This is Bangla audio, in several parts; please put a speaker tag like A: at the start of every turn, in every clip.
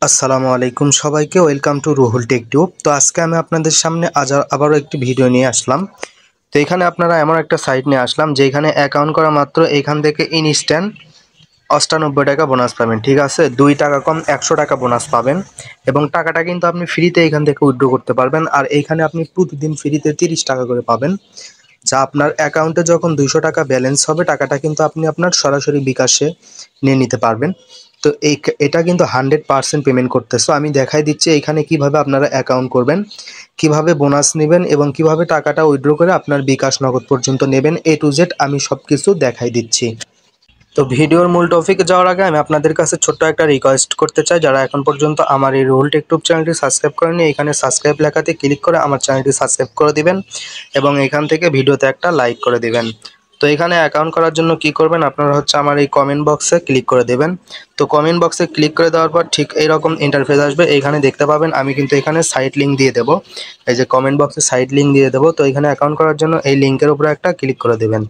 A: আসসালামু আলাইকুম সবাইকে, welcome to Ruhul tech tube. তো আজকে আমি আপনাদের সামনে আবারও একটি ভিডিও নিয়ে আসলাম। তো এখানে আপনারা এমন একটা সাইট নিয়ে আসলাম যেখানে অ্যাকাউন্ট করা মাত্র এখান থেকে ইনস্ট্যান্ট 98 টাকা বোনাস পাবেন। ঠিক আছে, 2 টাকা কম 100 টাকা বোনাস পাবেন এবং টাকাটা কিন্তু আপনি ফ্রিতে এখান থেকে উইথড্র করতে পারবেন। আর এইখানে আপনি প্রতিদিন ফ্রিতে 30 টাকা করে পাবেন, যা আপনার অ্যাকাউন্টে যখন 200 টাকা ব্যালেন্স হবে টাকাটা কিন্তু আপনি আপনার সরাসরি বিকাশে নিয়ে নিতে পারবেন। তো এটা কিন্তু 100% পেমেন্ট করতেছো। আমি দেখাই দিচ্ছি এখানে কিভাবে আপনারা অ্যাকাউন্ট করবেন, কিভাবে বোনাস নেবেন এবং কিভাবে টাকাটা উইথড্র করে আপনার বিকাশ নগদ পর্যন্ত নেবেন। A to Z আমি সব কিছু দেখাই দিচ্ছি। তো ভিডিওর মূল টপিকে যাওয়ার আগে আমি আপনাদের কাছে ছোট্ট একটা রিকোয়েস্ট করতে চাই, যারা এখন পর্যন্ত আমার এই রুহুল টেক টিউব চ্যানেলটি সাবস্ক্রাইব করেনি, এখানে সাবস্ক্রাইব লেখাতে ক্লিক করে আমার চ্যানেলটি সাবস্ক্রাইব করে দিবেন এবং এখান থেকে ভিডিওতে একটা লাইক করে দিবেন। তো এখানে অ্যাকাউন্ট করার জন্য কি করবেন, আপনারা হচ্ছে আমার এই কমেন্ট বক্সে ক্লিক করে দেবেন। তো কমেন্ট বক্সে ক্লিক করে দেওয়ার পর ঠিক এইরকম ইন্টারফেস আসবে। এখানে দেখতে পাবেন আমি কিন্তু এখানে সাইট লিঙ্ক দিয়ে দেবো। এই যে কমেন্ট বক্সে সাইট লিঙ্ক দিয়ে দেবো। তো এখানে অ্যাকাউন্ট করার জন্য এই লিঙ্কের উপরে একটা ক্লিক করে দেবেন।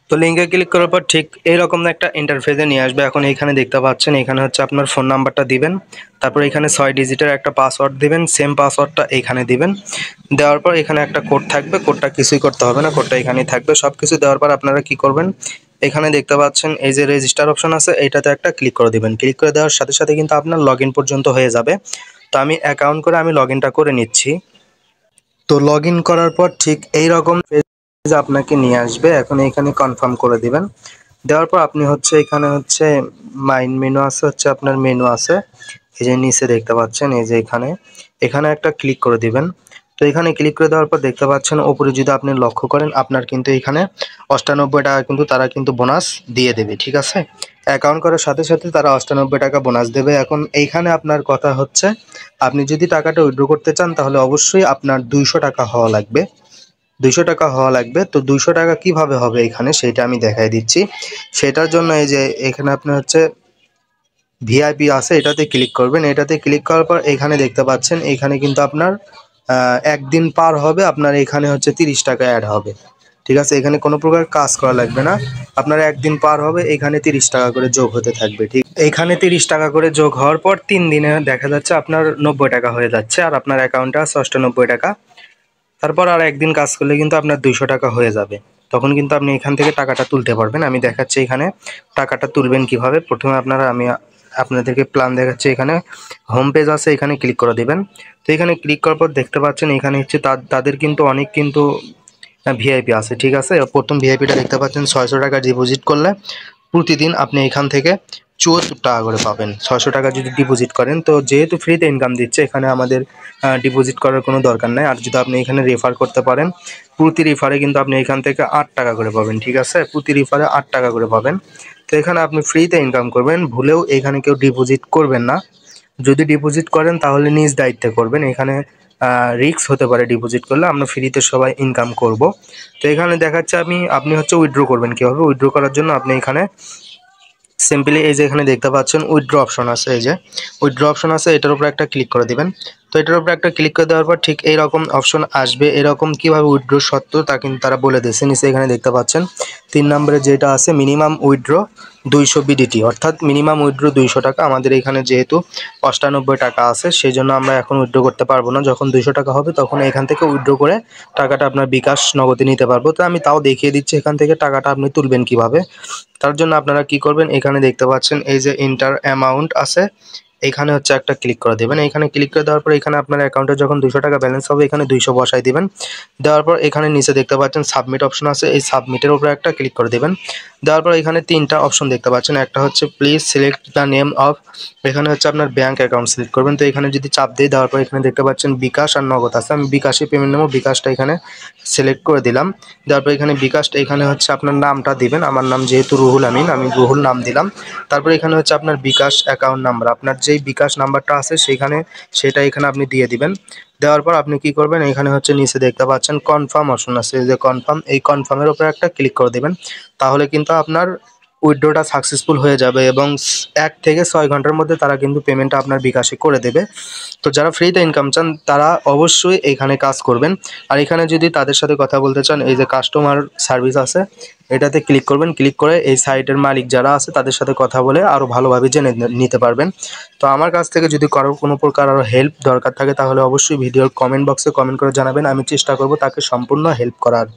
A: তো লিঙ্কে ক্লিক করার পর ঠিক এইরকম একটা ইন্টারফেসে নিয়ে আসবে। এখন এখানে দেখতে পাচ্ছেন এখানে হচ্ছে আপনার ফোন নাম্বারটা দিবেন, তারপর এখানে 6 ডিজিটের একটা পাসওয়ার্ড দিবেন, সেম পাসওয়ার্ডটা এখানে দিবেন। দেওয়ার পর এখানে একটা কোড থাকবে, কোডটা কিছুই করতে হবে না, কোডটা এখানেই থাকবে। সব কিছু দেওয়ার পর আপনারা কি করবেন, এখানে দেখতে পাচ্ছেন এই যে রেজিস্টার অপশন আছে, এইটাতে একটা ক্লিক করে দিবেন। ক্লিক করে দেওয়ার সাথে সাথে কিন্তু আপনার লগ ইন পর্যন্ত হয়ে যাবে। তো আমি অ্যাকাউন্ট করে আমি লগ ইনটা করে নিচ্ছি। তো লগ ইন করার পর ঠিক এইরকম পেজ আপনাকে নিয়ে আসবে। এখন এখানে কনফার্ম করে দিবেন। দেওয়ার পর আপনি হচ্ছে এখানে হচ্ছে মাইন মেনু আছে, হচ্ছে আপনার মেনু আছে, এই যে নিচে দেখতে পাচ্ছেন, এই যে এখানে এখানে একটা ক্লিক করে দিবেন। তো এখানে ক্লিক করে দেওয়ার পর দেখতে পাচ্ছেন ওপরে যদি আপনি লক্ষ্য করেন আপনার কিন্তু এখানে 98 টাকা কিন্তু তারা কিন্তু বোনাস দিয়ে দেবে। ঠিক আছে, অ্যাকাউন্ট করার সাথে সাথে তারা 98 টাকা বোনাস দেবে। এখন এইখানে আপনার কথা হচ্ছে আপনি যদি টাকাটা উইথড্র করতে চান তাহলে অবশ্যই আপনার 200 টাকা হওয়া লাগবে। 200 টাকা হওয়া লাগবে। তো 200 টাকা কিভাবে হবে এখানে সেটা আমি দেখাই দিচ্ছি। সেটার জন্য এই যে এখানে আপনি হচ্ছে ভিআইপি আছে, এটাতে ক্লিক করবেন। এটাতে ক্লিক করার পর এখানে দেখতে পাচ্ছেন এখানে কিন্তু আপনার একদিন পার হবে, আপনার এখানে হচ্ছে 30 টাকা অ্যাড হবে। ঠিক আছে, এখানে কোনো প্রকার কাজ করা লাগবে না, আপনার একদিন পার হবে, এখানে 30 টাকা করে যোগ হতে থাকবে। ঠিক এখানে 30 টাকা করে যোগ হওয়ার পর 3 দিনে দেখা যাচ্ছে আপনার 90 টাকা হয়ে যাচ্ছে আর আপনার অ্যাকাউন্টে আছে 98 টাকা। তারপর আর একদিন কাজ করলে কিন্তু আপনার 200 টাকা হয়ে যাবে। তখন কিন্তু আপনি এখান থেকে টাকাটা তুলতে পারবেন। আমি দেখাচ্ছি এখানে টাকাটা তুলবেন কিভাবে। প্রথমে আমি আপনাদেরকে প্ল্যান দেখাচ্ছি। এখানে হোম পেজ আছে, এখানে ক্লিক করে দেবেন। তো এখানে ক্লিক করার পর দেখতে পাচ্ছেন এখানে হচ্ছে তাদের কিন্তু অনেক কিন্তু ভিআইপি আছে। ঠিক আছে, প্রথম ভিআইপিটা দেখতে পাচ্ছেন 600 টাকা ডিপোজিট করলে প্রতিদিন আপনি এখান থেকে 74 টাকা করে পাবেন। 600 টাকা যদি ডিপোজিট করেন, তো যেহেতু ফ্রিতে ইনকাম দিচ্ছে এখানে আমাদের ডিপোজিট করার কোনো দরকার নাই। আর যদি আপনি এখানে রেফার করতে পারেন, প্রতি রেফারে কিন্তু আপনি এখান থেকে 8 টাকা করে পাবেন। ঠিক আছে, প্রতি রেফারে 8 টাকা করে পাবেন। তো এখানে আপনি ফ্রিতে ইনকাম করবেন, ভুলেও এখানে কেউ ডিপোজিট করবেন না। যদি ডিপোজিট করেন তাহলে নিজ দায়িত্বে করবেন। এখানে রিস্ক হতে পারে ডিপোজিট করলে, আমরা ফ্রিতে সবাই ইনকাম করব। তো এখানে দেখাচ্ছে আপনি হচ্ছে উইথড্র করবেন কীভাবে। উইথড্র করার জন্য আপনি এখানে সিম্পলি এই যে এখানে দেখতে পাচ্ছেন উইথড্র অপশন আছে, এই যে উইথড্র অপশন আছে, এটার উপরে একটা ক্লিক করে দিবেন। তো এটার উপরে একটা ক্লিক করে দেওয়ার পর ঠিক এইরকম অপশন আসবে। এরকম কিভাবে উইথড্র সত্য তা কিন্তু তারা বলে দিয়েছে। নিচে এখানে দেখতে পাচ্ছেন 3 নম্বরে যেটা আছে মিনিমাম উইথড্র 200 বিডিটি, অর্থাৎ মিনিমাম উইথড্র 200 টাকা। আমাদের এখানে যেহেতু 98 টাকা আছে সেই জন্য আমরা এখন উইথড্র করতে পারবো না। যখন 200 টাকা হবে তখন এখান থেকে উইথড্র করে টাকাটা আপনার বিকাশ নগদে নিতে পারবো। তো আমি তাও দেখিয়ে দিচ্ছি এখান থেকে টাকাটা আপনি তুলবেন কিভাবে। তার জন্য আপনারা কি করবেন, এখানে দেখতে পাচ্ছেন এই যে ইন্টার অ্যামাউন্ট আছে, এখানে হচ্ছে একটা ক্লিক করে দেবেন। এখানে ক্লিক করে দেওয়ার পর এখানে আপনার অ্যাকাউন্টে যখন 200 টাকা ব্যালেন্স হবে এখানে 200 বসাই দিবেন। দেওয়ার পর এখানে নিচে দেখতে পাচ্ছেন সাবমিট অপশন আছে, এই সাবমিটের উপরে একটা ক্লিক করে দেবেন। দেওয়ার পর এখানে 3টা অপশন দেখতে পাচ্ছেন। একটা হচ্ছে please select the name of, এখানে হচ্ছে আপনার ব্যাঙ্ক অ্যাকাউন্ট সিলেক্ট করবেন। তো এখানে যদি চাপ দিয়ে দেওয়ার পর এখানে দেখতে পাচ্ছেন বিকাশ আর নগদ আছে, আমি বিকাশে পেমেন্ট নেবো, বিকাশটা এখানে সিলেক্ট করে দিলাম। দেওয়ার পর এখানে বিকাশটা এখানে হচ্ছে আপনার নামটা দিবেন। আমার নাম যেহেতু রুহুল আমিন, আমি রুহুল নাম দিলাম। তারপর এখানে হচ্ছে আপনার বিকাশ অ্যাকাউন্ট নাম্বার, আপনার যেই বিকাশ নাম্বারটা আছে সেটা এখানে আপনি দিয়ে দিবেন। দেওয়ার পর আপনি কি করবেন, এখানে হচ্ছে নিচে দেখতে পাচ্ছেন কনফার্ম অপশন আছে, এই যে কনফার্ম, এই কনফার্মের উপরে একটা ক্লিক করে দেবেন। তাহলে কিন্তু আপনার উইথড্রটা সাকসেসফুল হয়ে যাবে এবং 1 থেকে 6 ঘন্টার মধ্যে তারা কিন্তু পেমেন্টটা আপনার বিকাশে করে দেবে। তো যারা ফ্রিতে ইনকাম চান তারা অবশ্যই এখানে কাজ করবেন। আর এখানে যদি তাদের সাথে কথা বলতে চান, এই যে কাস্টমার সার্ভিস আছে, এটাতে ক্লিক করবেন। ক্লিক করে এই সাইটের মালিক যারা আছে তাদের সাথে কথা বলে আরও ভালোভাবে জেনে নিতে পারবেন। তো আমার কাছ থেকে যদি কারো কোনো প্রকার আরও হেল্প দরকার থাকে তাহলে অবশ্যই ভিডিওর কমেন্ট বক্সে কমেন্ট করে জানাবেন। আমি চেষ্টা করব তাকে সম্পূর্ণ হেল্প করার।